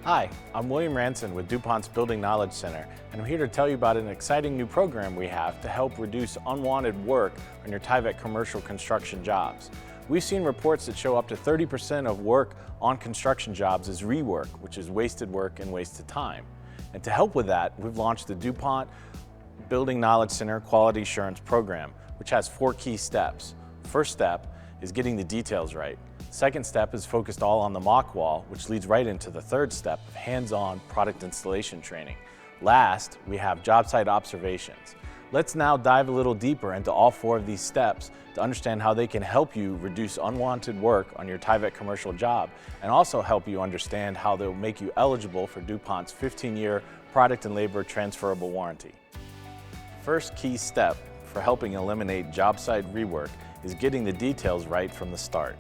Hi, I'm William Ranson with DuPont's Building Knowledge Center, and I'm here to tell you about an exciting new program we have to help reduce unwanted work on your Tyvek commercial construction jobs. We've seen reports that show up to 30% of work on construction jobs is rework, which is wasted work and wasted time. And to help with that, we've launched the DuPont Building Knowledge Center Quality Assurance Program, which has 4 key steps. First step is getting the details right. Second step is focused all on the mock wall, which leads right into the third step of hands-on product installation training. Last, we have job site observations. Let's now dive a little deeper into all 4 of these steps to understand how they can help you reduce unwanted work on your Tyvek commercial job, and also help you understand how they'll make you eligible for DuPont's 15-year product and labor transferable warranty. First key step for helping eliminate job site rework is getting the details right from the start.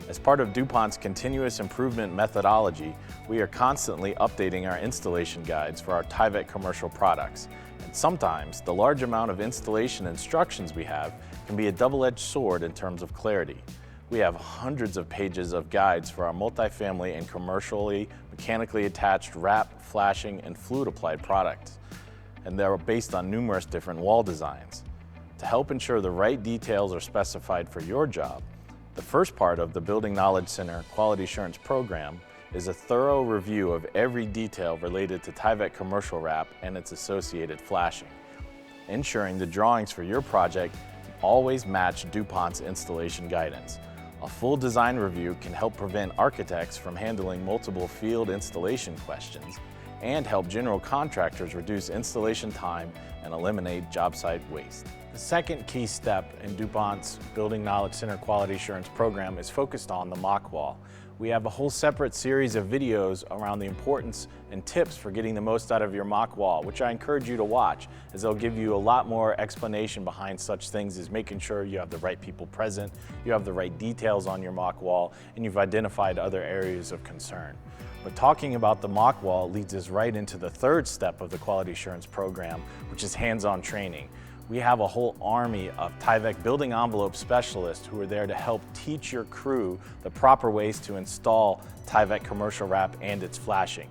As part of DuPont's continuous improvement methodology, we are constantly updating our installation guides for our Tyvek commercial products. And sometimes, the large amount of installation instructions we have can be a double-edged sword in terms of clarity. We have hundreds of pages of guides for our multifamily and commercially mechanically attached wrap, flashing, and fluid-applied products. And they're based on numerous different wall designs. To help ensure the right details are specified for your job, the first part of the Building Knowledge Center Quality Assurance Program is a thorough review of every detail related to Tyvek commercial wrap and its associated flashing, ensuring the drawings for your project always match DuPont's installation guidance. A full design review can help prevent architects from handling multiple field installation questions and help general contractors reduce installation time and eliminate job site waste. The second key step in DuPont's Building Knowledge Center Quality Assurance Program is focused on the mock wall. We have a whole separate series of videos around the importance and tips for getting the most out of your mock wall, which I encourage you to watch, as they'll give you a lot more explanation behind such things as making sure you have the right people present, you have the right details on your mock wall, and you've identified other areas of concern. But talking about the mock wall leads us right into the third step of the Quality Assurance Program, which is hands-on training. We have a whole army of Tyvek building envelope specialists who are there to help teach your crew the proper ways to install Tyvek commercial wrap and its flashing.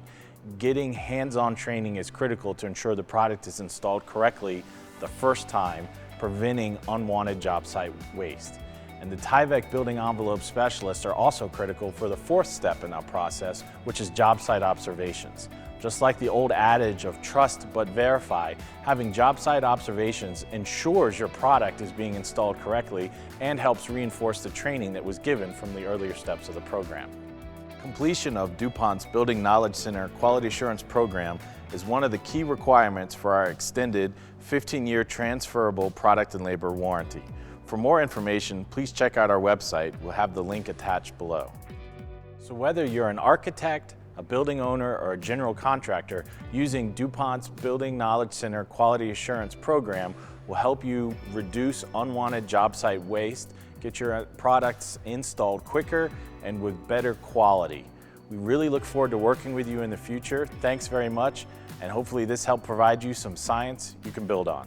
Getting hands-on training is critical to ensure the product is installed correctly the first time, preventing unwanted job site waste. And the Tyvek building envelope specialists are also critical for the fourth step in our process, which is job site observations. Just like the old adage of trust but verify, having job site observations ensures your product is being installed correctly and helps reinforce the training that was given from the earlier steps of the program. Completion of DuPont's Building Knowledge Center Quality Assurance Program is one of the key requirements for our extended 15-year transferable product and labor warranty. For more information, please check out our website. We'll have the link attached below. So whether you're an architect, a building owner, or a general contractor, using DuPont's Building Knowledge Center Quality Assurance Program will help you reduce unwanted job site waste, get your products installed quicker and with better quality. We really look forward to working with you in the future. Thanks very much, and hopefully this helped provide you some science you can build on.